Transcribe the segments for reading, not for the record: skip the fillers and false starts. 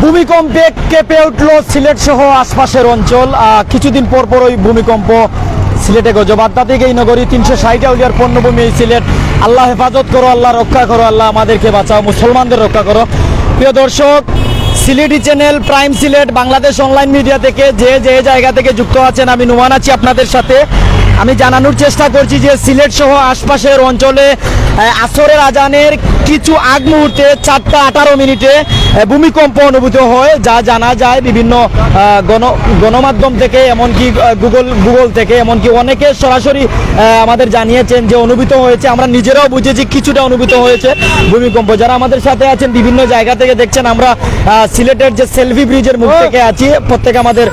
ভূমিকম্পে কেঁপে উঠল সিলেট সহ আশপাশের অঞ্চল। কিছুদিন পর পর ওই ভূমিকম্প সিলেটে গজব। আধ্যাত্মিক এই নগরী 360 আউলিয়ার পণ্যভূমি এই সিলেট। আল্লাহ হেফাজত করো, আল্লাহ রক্ষা করো, আল্লাহ আমাদেরকে বাঁচাও, মুসলমানদের রক্ষা করো। প্রিয় দর্শক, Sylheti channel prime Sylhet Bangladesh online media থেকে যে যে জায়গা থেকে যুক্ত আছেন, আমি নুমান আছি আপনাদের সাথে। আমি জানানোর চেষ্টা করছি যে সিলেট সহ আশপাশের অঞ্চলে আসরের আজানের কিছু আগ মুহূর্তে 4:18 ভূমিকম্প অনুভূত হয়, যা জানা যায় বিভিন্ন গণমাধ্যম থেকে, এমনকি গুগল থেকে, এমনকি অনেকে সরাসরি আমাদের জানিয়েছেন যে অনুভূত হয়েছে। আমরা নিজেরাও বুঝেছি কিছুটা অনুভূত হয়েছে ভূমিকম্প। যারা আমাদের সাথে আছেন বিভিন্ন জায়গা থেকে দেখছেন, আমরা সিলেটের যে সেলফি ব্রিজের মুখ থেকে আছি, প্রত্যেকে আমাদের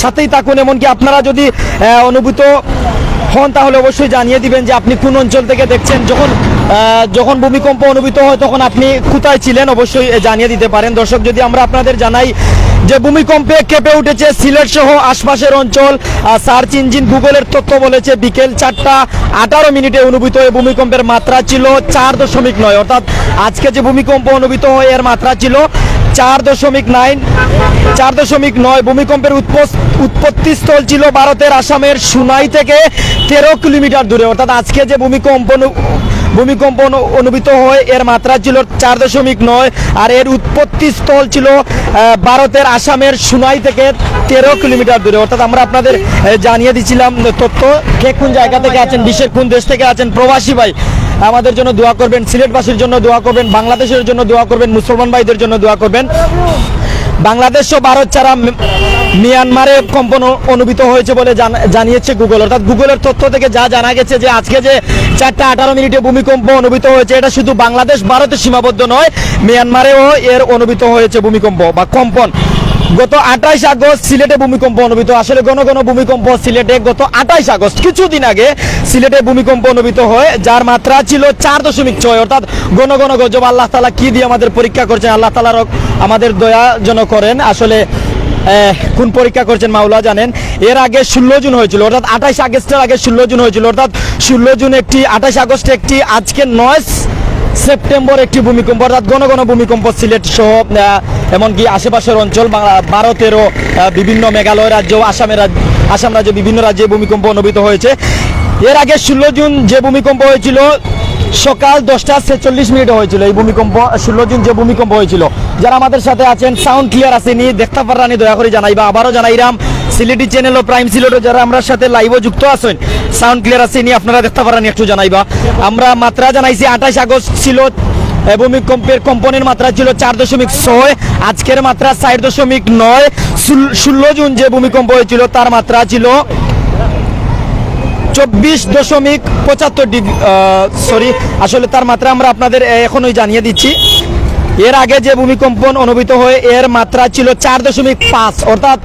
সাথেই থাকুন, এমনকি আপনারা যদি অনুভূত হন তাহলে অবশ্যই জানিয়ে দিবেন যে আপনি কোন অঞ্চল থেকে দেখছেন। যখন ভূমিকম্প অনুভূত হয় তখন আপনি কোথায় ছিলেন, অবশ্যই জানিয়ে দিতে পারেন। দর্শক, যদি আমরা আপনাদের জানাই যে ভূমিকম্পে কেঁপে উঠেছে সিলেট সহ আশপাশের অঞ্চল। সার্চ ইঞ্জিন গুগলের তথ্য বলেছে বিকেল 4:18 অনুভূত এই ভূমিকম্পের মাত্রা ছিল 4.9। অর্থাৎ আজকে যে ভূমিকম্প অনুভূত হয় এর মাত্রা ছিল 4.9। ভূমিকম্পের উৎপত্তিস্থল ছিল ভারতের আসামের সুনাই থেকে 13 কিলোমিটার দূরে। অর্থাৎ আজকে যে ভূমিকম্প অনুভূত হয় এর মাত্রা ছিল 4.9, আর এর উৎপত্তিস্থল ছিল ভারতের আসামের সুনাই থেকে 13 কিলোমিটার দূরে। অর্থাৎ আমরা আপনাদের জানিয়ে দিচ্ছিলাম তথ্য। কে কোন জায়গা থেকে আছেন, বিশ্বের কোন দেশ থেকে আছেন, প্রবাসী ভাই আমাদের জন্য দোয়া করবেন, সিলেটবাসীর জন্য দোয়া করবেন, বাংলাদেশের জন্য দোয়া করবেন, মুসলমান ভাইদের জন্য দোয়া করবেন। বাংলাদেশ ও ভারত ছাড়া মিয়ানমারে কম্পন অনুভূত হয়েছে বলে জানিয়েছে গুগল। অর্থাৎ গুগলের তথ্য থেকে যা জানা গেছে যে আজকে যে 4:18 ভূমিকম্প অনুভূত হয়েছে, এটা শুধু বাংলাদেশ ভারতে সীমাবদ্ধ নয়, মিয়ানমারেও এর অনুভূত হয়েছে ভূমিকম্প বা কম্পন। গত 28 আগস্ট সিলেটে ভূমিকম্প অনুভূত। আসলে ঘন ভূমিকম্প সিলেটে গত 28 আগস্ট কিছুদিন আগে সিলেটে ভূমিকম্প অনুভূত হয়, যার মাত্রা ছিল 4.6। অর্থাৎ ঘন গজব। আল্লাহ তাআলা কি দিয়ে আমাদের পরীক্ষা করছেন, আল্লাহ তাআলা আমাদের দয়া যেন করেন। আসলে কোন পরীক্ষা করছেন মাওলা জানেন। এর আগে 16 জুন হয়েছিল, অর্থাৎ 28 আগস্টের আগে 16 জুন হয়েছিল। অর্থাৎ 16 জুন একটি, 28 আগস্ট একটি, আজকে 9 সেপ্টেম্বর একটি ভূমিকম্প। অর্থাৎ ঘন ভূমিকম্প সিলেট সহ এমনকি আশেপাশের অঞ্চল, ভারতেরও বিভিন্ন মেঘালয় রাজ্য, আসাম রাজ্য, বিভিন্ন রাজ্যে ভূমিকম্প অনুভূত হয়েছে। এর আগে 16 জুন যে ভূমিকম্প হয়েছিল সকাল 10:46 হয়েছিল এই ভূমিকম্প। 16 জুন যে ভূমিকম্প হয়েছিল, যারা আমাদের সাথে আছেন সাউন্ড ক্লিয়ার আসেনি, দেখতে পারানি দয়া করে জানাইবা। আবারও জানাইরাম, সিলেটি চ্যানেল ও প্রাইম সিলেটও যারা আমরা সাথে লাইভও যুক্ত আছেন, সাউন্ড ক্লিয়ার আসেনি, আপনারা দেখতে পারানি একটু জানাইবা। আমরা মাত্রা জানাইছি 28 আগস্ট ছিল ভূমিকম্পের কম্পনের মাত্রা ছিল 4.6, আজকের মাত্রা 4.9। 16 জুন যে ভূমিকম্প হয়েছিল তার মাত্রা ছিল 24.75 আসলে তার মাত্রা আমরা আপনাদের এখনই জানিয়ে দিচ্ছি। এর আগে যে ভূমিকম্প অনুভূত হয় এর মাত্রা ছিল 4.5। অর্থাৎ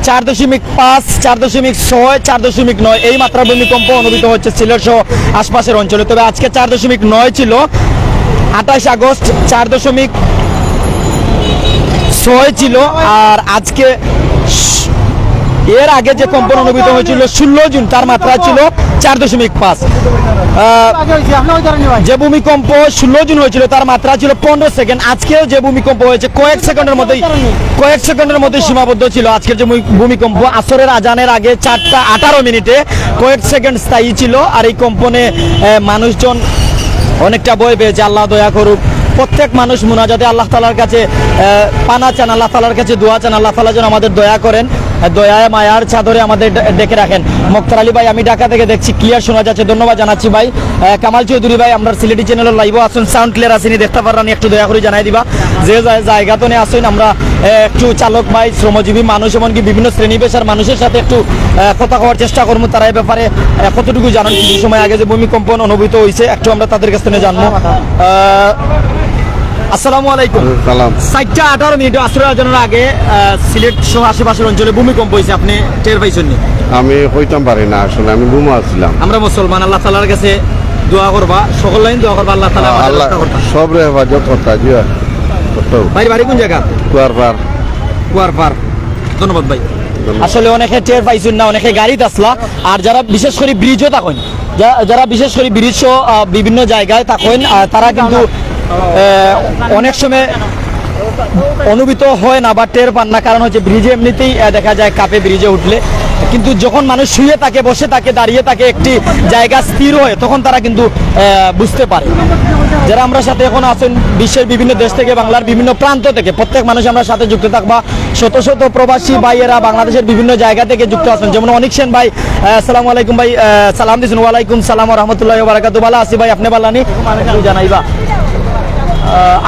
4.5, 4.6, 4.9 এই মাত্রা ভূমিকম্প অনুভূত হচ্ছে সিলেট সহ আশপাশের অঞ্চলে। তবে আজকে 4.9 ছিল, 28 আগস্ট 4.6 ছিল, আর আজকে এর আগে যে কম্পন অনুভূত হয়েছিল 16 জুন তার মাত্রা ছিল 4.5। যে ভূমিকম্প 16 জুন হয়েছিল তার মাত্রা ছিল 15 সেকেন্ড। আজকেও যে ভূমিকম্প হয়েছে কয়েক সেকেন্ডের মধ্যে সীমাবদ্ধ ছিল। আজকের যে ভূমিকম্প আসরের আজানের আগে 4:18 কয়েক সেকেন্ড স্থায়ী ছিল, আর এই কম্পনে মানুষজন অনেকটা ভয় পেয়েছে। আল্লাহ দয়া করুক, প্রত্যেক মানুষ মুনাজাতে আল্লাহ তাআলার কাছে পানা চান, আল্লাহ তাআলার কাছে দোয়া চান, আল্লাহ তাআলা যেন আমাদের দয়া করেন, দয়ায় মায়ার চাদরে আমাদের ডেকে রাখেন। মুক্তার আলী ভাই, আমি ঢাকা থেকে দেখছি, ক্লিয়ার শোনা যাচ্ছে, ধন্যবাদ জানাচ্ছি ভাই। কামাল চৌধুরী ভাই, আমরা সিলেটি চ্যানেলের লাইভও আসুন, সাউন্ড ক্লিয়ার আসেনি, দেখতে পারেন, একটু দয়া করে জানাই দিবা। যে জায়গাতে আসুন, আমরা একটু চালক ভাই, শ্রমজীবী মানুষ, এমনকি বিভিন্ন শ্রেণী পেশার মানুষের সাথে একটু কথা কওয়ার চেষ্টা করবো। তারা এই ব্যাপারে কতটুকু জানান, কিছু সময় আগে যে ভূমিকম্পন অনুভূত হয়েছে একটু আমরা তাদের কাছ থেকে জানবো। আসসালামু আলাইকুম। 4:18 আসরের আজানের আগে সিলেট সহ আশেপাশের অঞ্চলে ভূমিকম্প হয়েছে, আপনি টের পাইছেন? আমি হইতাম পারি না, আসলে আমি ঘুমা আসছিলাম। আমরা মুসলমান, আল্লাহ তাআলার কাছে দোয়া করবা, সকল লাইন দোয়া করবা, আল্লাহ তাআলা আমাদের রক্ষা করতা, সব রে হেফাজত করতা। জি ভাই, বাড়ি কোন জায়গা? কুয়ারপাড়। ধন্যবাদ ভাই। আসলে অনেকে টের পাইছেন না, অনেকে গাড়িতে আসলা, আর যারা বিশেষ করে ব্রিজও থাকেন, যারা বিশেষ করে ব্রিজ বিভিন্ন জায়গায় থাকেন, তারা কিন্তু অনেক সময় অনুভূত হয় না বা টের পান না, কারণ হচ্ছে ব্রিজে এমনিতেই দেখা যায় কাপে ব্রিজে উঠলে, কিন্তু যখন মানুষ শুয়ে থাকে, বসে থাকে, দাঁড়িয়ে থাকে, একটি জায়গা স্থির হয়, তখন তারা কিন্তু বুঝতে পারে। যারা আমরা সাথে এখন আছেন বিশ্বের বিভিন্ন দেশ থেকে, বাংলার বিভিন্ন প্রান্ত থেকে, প্রত্যেক মানুষ আমরা সাথে যুক্ত থাকবা। শত শত প্রবাসী ভাইয়েরা বাংলাদেশের বিভিন্ন জায়গা থেকে যুক্ত আছেন, যেমন অনিক সেন ভাই, আসসালামু আলাইকুম ভাই, সালাম দিয়েছেন। ওয়ালাইকুম সালাম ওয়া রাহমাতুল্লাহি ওয়া বারাকাতুহু। ভালো আছি ভাই, আপনি ভালো আনি? জানাইবা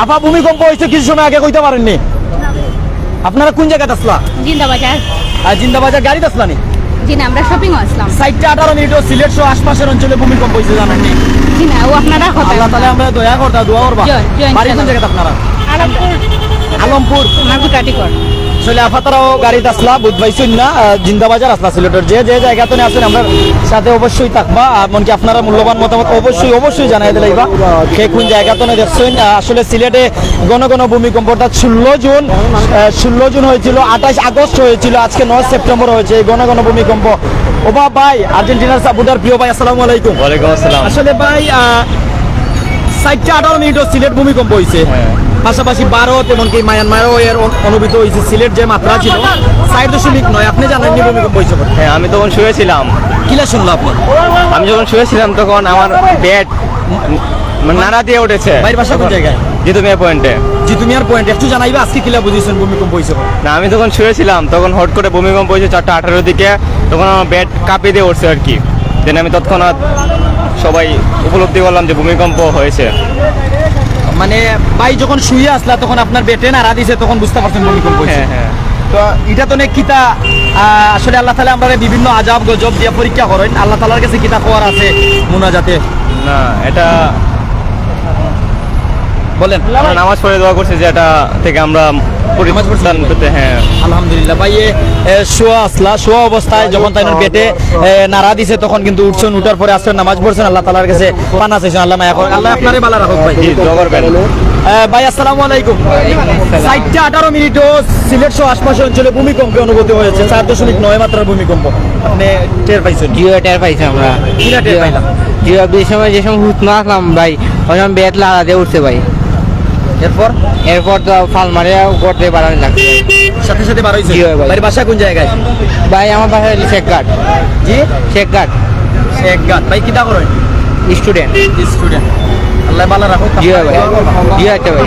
আপা, ভূমিকম্প হয়েছে কিছু সময় আগে, কইতে পারেননি? আপনারা কোন জায়গাতে আসলা? জিন্দাবাজার। আর জিন্দাবাজার গাড়িতে আসলানি? জি না, আমরা শপিং আসলাম। 18 মিনিট সিলেট সহ আশপাশের অঞ্চলে ভূমিকম্প হয়েছে, জানেননি? জি না, ও আপনারা কথা আল্লাহ তাআলা আমরা দয়া করতা, দোয়া করবা। জয়, জয় বাড়ি কোন ইনশাআল্লাহ। জায়গাতে আপনারা? আলমপুর আলমপুর। মাগুকাটিকর। আসলে আফাতারাও গাড়িতে আসলা, বুধ পাইছেন না, জিন্দাবাজার আসলা সিলেটের যে যে জায়গাতে আছেন, আমরা সাথে অবশ্যই থাকবা। এমনকি আপনারা মূল্যবান মতামত অবশ্যই অবশ্যই জানাই দিলাইবা কে কোন জায়গাতে দেখছেন। আসলে সিলেটে ঘন ঘন ভূমিকম্পটা 16 জুন হয়েছিল, 28 আগস্ট হয়েছিল, আজকে 9 সেপ্টেম্বর হয়েছে। এই ঘন ঘন ভূমিকম্প। ওবা ভাই, আর্জেন্টিনার সাপোর্টার প্রিয় ভাই, আসসালামু আলাইকুম। ওয়ালাইকুম আসসালাম। আসলে ভাই 18 মিনিটও সিলেট ভূমিকম্প হয়েছে, পাশাপাশি ভারত এমনকি মায়ানমারও এর অনুভূত হয়েছে। সিলেট যে মাত্রা ছিল 4.9, আপনি জানেননি ভূমিকম্প হয়েছে? হ্যাঁ, আমি তখন শুয়েছিলাম। কিলা শুনলো আপনি? আমি যখন শুয়েছিলাম তখন আমার বেড নাড়া দিয়ে উঠেছে। ভাইয়ের বাসা কোন জায়গায়? জিতুমিয়া পয়েন্টে। জিতুমিয়ার পয়েন্ট। একটু জানাইবা আজকে কিলা বুঝেছেন ভূমিকম্প হয়েছে? না, আমি তখন শুয়েছিলাম, তখন হট করে ভূমিকম্প হয়েছে 4:18 দিকে। তখন আমার বেড কাঁপিয়ে দিয়ে উঠছে আর কি। দেন আমি তৎক্ষণাৎ সবাই উপলব্ধি করলাম যে ভূমিকম্প হয়েছে। মানে ভাই যখন শুয়ে আসলা তখন আপনার বেটে নাড়া দিছে, তখন বুঝতে পারছেন ভূমিকম্প হয়েছে? হ্যাঁ হ্যাঁ। তো এটা তো কিতা আসলে আল্লাহ তাআলা আমরা বিভিন্ন আজাব গজব দিয়ে পরীক্ষা করেন। আল্লাহ তাআলার কাছে কিতা খবর আছে মুনাজাতে? না, এটা বলেন। আমরা নামাজ পড়ে দোয়া করছি যে এটা থেকে আমরা পরিমাণ পেতে। হ্যাঁ, আলহামদুলিল্লাহ ভাই, শোয়া অবস্থায় যখন তাই পেটে নাড়া দিছে তখন কিন্তু উঠছেন, উঠার পরে আসছেন, নামাজ পড়ছেন, আল্লাহ তাআলার কাছে পানা চাইছেন, আল্লাহ মায়া করেন, আল্লাহ আপনারে ভালো রাখুক ভাই। জি, দোয়া করবেন। ভাই আসসালামু আলাইকুম। 18 মিনিটও সিলেট সহ আশপাশের অঞ্চলে ভূমিকম্পে অনুভূতি হয়েছে, 4.9 মাত্রার ভূমিকম্প। আপনি টের পাইছেন? জিও টের পাইছি আমরা। কিনা টের পাইলাম? জিও যে সময় হুত না আসলাম ভাই, ওই সময় বেড লাগা দিয়ে উঠছে ভাই। এরপর তো ফাল মারে গড়তে বাড়ানো লাগছে সাথে সাথে বার হয়েছে। জি ভাই। ভাইয়ের বাসা কোন জায়গায়? ভাই। আমার বাসা শেখঘাট। জি, শেখঘাট। শেখঘাট। ভাই কিতা করেন? স্টুডেন্ট। স্টুডেন্ট। আল্লাহ ভালো রাখুক। জি ভাই। জি আচ্ছা ভাই।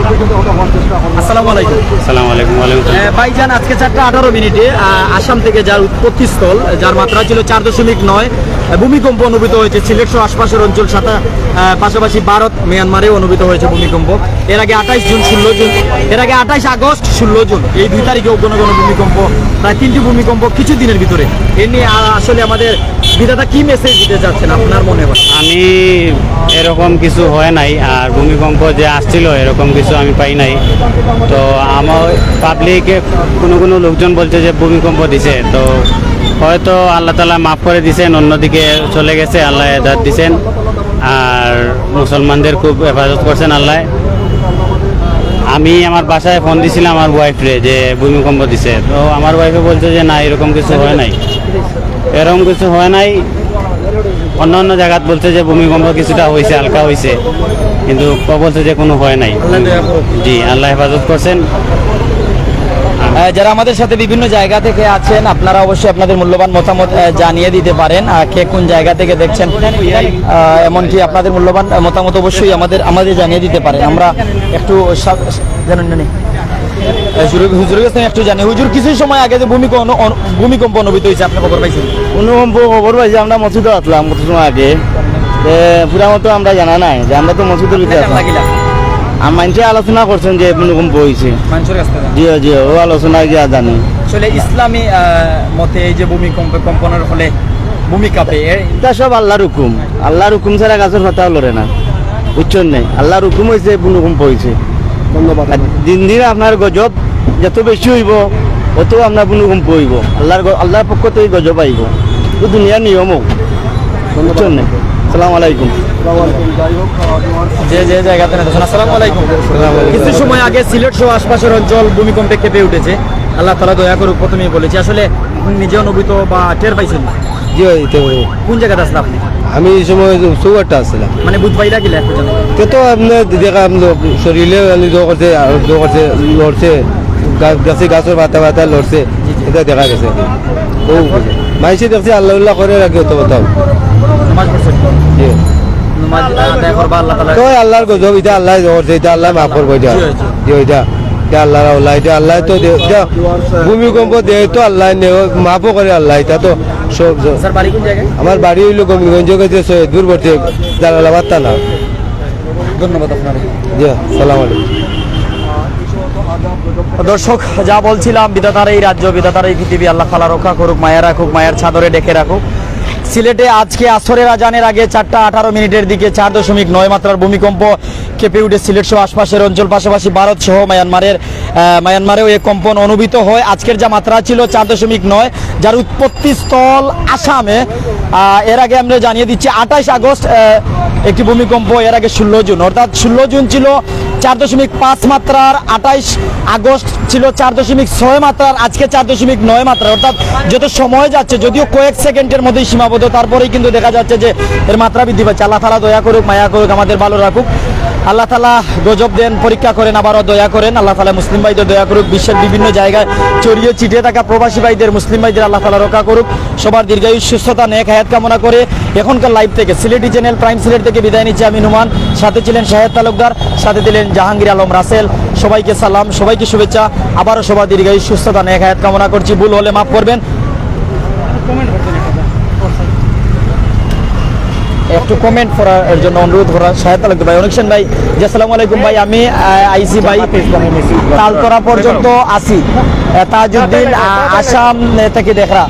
আসসালামু আলাইকুম। আসসালামু আলাইকুম। ওয়ালাইকুম আসসালাম। ভাইজান আজকে 4:18 মিনিটে আসাম থেকে যার উৎপত্তিস্থল, যার মাত্রা ছিল 4.9, ভূমিকম্প অনুভূত হয়েছে সিলেট সহ আশপাশের অঞ্চল, সাথে পাশাপাশি ভারত মায়ানমারে অনুভূত হয়েছে ভূমিকম্প। এর আগে 28 জুন, 16 জুন, এর আগে 28 আগস্ট, 16 জুন, এই 2 তারিখে ঘন ঘন ভূমিকম্প, প্রায় 3টি ভূমিকম্প কিছু দিনের ভিতরে। এ নিয়ে আসলে আমাদের বিধাতা কি মেসেজ দিতে যাচ্ছেন আপনার মনে হয়? আমি এরকম কিছু হয় নাই, আর ভূমিকম্প যে আসছিল এরকম কিছু আমি পাই নাই। তো আমার পাবলিকে কোনো লোকজন বলছে যে ভূমিকম্প দিছে, তো হয়তো আল্লাহ তাআলা মাফ করে দিছেন, অন্যদিকে চলে গেছে, আল্লাহ হেদায়েত দিছেন, আর মুসলমানদের খুব হেফাজত করছেন আল্লাহ। আমি আমার বাসায় ফোন দিছিলাম আমার ওয়াইফরে যে ভূমিকম্প দিছে, তো আমার ওয়াইফে বলছে যে না, এরকম কিছু হয় নাই, এরকম কিছু হয় নাই। অন্য জায়গাত বলছে যে ভূমিকম্প কিছুটা হয়েছে, হালকা হয়েছে, কিন্তু বলছে যে কোনো হয় নাই। জি, আল্লাহ হেফাজত করছেন। যারা আমাদের সাথে বিভিন্ন জায়গা থেকে আছেন, আপনারা অবশ্যই আপনাদের মূল্যবান মতামত জানিয়ে দিতে পারেন, কে কোন জায়গা থেকে দেখছেন, এমনকি আপনাদের মূল্যবান মতামত অবশ্যই আমাদের জানিয়ে দিতে পারেন। আমরা একটু জানেন হুজুরের কাছে একটু জানি। হুজুর, কিছু সময় আগে যে ভূমিকম্প অনুভূত হয়েছে, আপনি খবর পাইছেন? ভূমিকম্প খবর পাইছি, আমরা মসজিদে আসলাম কত সময় আগে, পুরা মতো আমরা জানা নাই যে আমরা তো মসজিদের ভিতরে আসলাম। আর মানুষে আলোচনা করছেন যে ভূমিকম্প হয়েছে। মানুষের কাছ থেকে? জি জি, ও আলোচনায় গিয়া জানি। আসলে ইসলামী মতে এই যে ভূমিকম্প কম্পনের ফলে ভূমি কাঁপে, এটা সব আল্লাহর হুকুম। আল্লাহর হুকুম ছাড়া গাছের পাতাও লড়ে না, বুঝছেন নাই? আল্লাহর হুকুম হয়েছে ভূমিকম্প হয়েছে। ধন্যবাদ। দিন দিন আপনার গজব যত বেশি হইব অত আপনার ভূমিকম্প হইব, আল্লাহর পক্ষ থেকে গজব আইব, তো দুনিয়ার নিয়মও, বুঝছেন নাই? আসসালামু আলাইকুম। যে যে জায়গাতে দেখুন। আসসালামু আলাইকুম। কিছু সময় আগে সিলেট সহ আশপাশের অঞ্চল ভূমিকম্পে কেঁপে উঠেছে, আল্লাহ তাআলা দয়া করুক। প্রথমেই বলেছি, আসলে নিজে অনুভূত বা টের পাইছেন? জি হইতে পারে। কোন জায়গাতে আসলে আপনি? আমি এই সময় সুগারটা আসছিলাম মানে বুধ পাইলা গেলে একটু জানাই। তো আপনার দেখা শরীরে করছে লড়ছে গাছে গাছের পাতা পাতা লড়ছে এটা দেখা গেছে ও মাইসে দেখছি আল্লাহ উল্লাহ করে রাখি হতো কোথাও নামাজ পড়ছেন? জি নামাজ আদায় করবা আল্লাহ তাআলা। তো আল্লাহর গজব এটা আল্লাহ করছে এটা আল্লাহ মাফ করবো এটা জি ওইটা এটা আল্লাহর আল্লাহ এটা আল্লাহ তো এটা ভূমিকম্প দেয় তো আল্লাহ মাফও করে আল্লাহ এটা তো সব স্যার বাড়ি কোন জায়গায়? আমার বাড়ি হইল গোবিন্দগঞ্জ গেছে সৈয়দপুর বর্তী জালালাবাদ থানা। ধন্যবাদ আপনার। জি সালাম আলাইকুম। দর্শক যা বলছিলাম, বিধাতার এই রাজ্য, বিধাতার এই পৃথিবী, আল্লাহ তাআলা রক্ষা করুক, মায়া রাখুক, মায়ের ছাদরে ডেকে রাখুক। সিলেটে আজকে আসরের আজানের আগে 4:18 দিকে 4.9 মাত্রার ভূমিকম্প কেঁপে উঠে সিলেট সহ আশপাশের অঞ্চল, পাশাপাশি ভারত সহ মায়ানমারেও এই কম্পন অনুভূত হয়। আজকের যা মাত্রা ছিল 4.9, যার উৎপত্তি স্থল আসামে। এর আগে আমরা জানিয়ে দিচ্ছি 28 আগস্ট একটি ভূমিকম্প, এর আগে 16 জুন, অর্থাৎ 16 জুন ছিল 4.5 মাত্রার, 28 আগস্ট ছিল 4.6 মাত্রার, আজকে 4.9 মাত্রা। অর্থাৎ যত সময় যাচ্ছে, যদিও কয়েক সেকেন্ডের মধ্যেই সীমাবদ্ধ, তারপরেই কিন্তু দেখা যাচ্ছে যে এর মাত্রা বৃদ্ধি পাচ্ছে। আল্লাহ তাআলা দয়া করুক, মায়া করুক, আমাদের ভালো রাখুক। আল্লাহ তাআলা গজব দেন, পরীক্ষা করেন, আবারও দয়া করেন। আল্লাহ তাআলা মুসলিম ভাইদের দয়া করুক, বিশ্বের বিভিন্ন জায়গায় ছড়িয়ে ছিটিয়ে থাকা প্রবাসী ভাইদের, মুসলিম ভাইদের আল্লাহ তাআলা রক্ষা করুক। সবার দীর্ঘায়ু, সুস্থতা, নেক হায়াত কামনা করে এখনকার লাইভ থেকে, সিলেটি চ্যানেল প্রাইম সিলেট থেকে বিদায় নিচ্ছি আমি নুমান। সাথে ছিলেন শাহেদ তালুকদার, সাথে ছিলেন জাহাঙ্গীর আলম রাসেল। সবাইকে সালাম, সবাইকে শুভেচ্ছা। আবারও সবার দীর্ঘায়ু, সুস্থতা, নেক হায়াত কামনা করছি। ভুল হলে মাফ করবেন। একটু কমেন্ট করার জন্য অনুরোধ করা শাহেদ তালুকদার ভাই, অনেকক্ষণ ভাই। জি আসসালামু আলাইকুম ভাই, আমি আইসি ভাই, তালতরা পর্যন্ত আসি। তাজউদ্দিন আসাম থেকে দেখরা,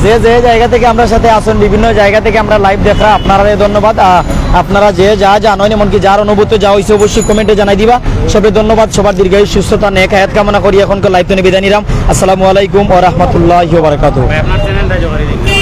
যে যে জায়গা থেকে আমরা সাথে আসুন, বিভিন্ন জায়গা থেকে আমরা লাইভ দেখরা, আপনারা ধন্যবাদ। আপনারা যে যা জানেন, এমনকি যার অনুভূতি যা হয়েছে অবশ্যই কমেন্টে জানাই দিবা। সবে ধন্যবাদ, সবার দীর্ঘায়ু, সুস্থতা, নেক হায়াত কামনা করি এখনকার লাইভ থেকে বিদায় নিলাম। আসসালামু আলাইকুম ওয়া রাহমাতুল্লাহি ওয়া বারাকাতুহু। আপনার চ্যানেলটা জোগাড়ি দিন।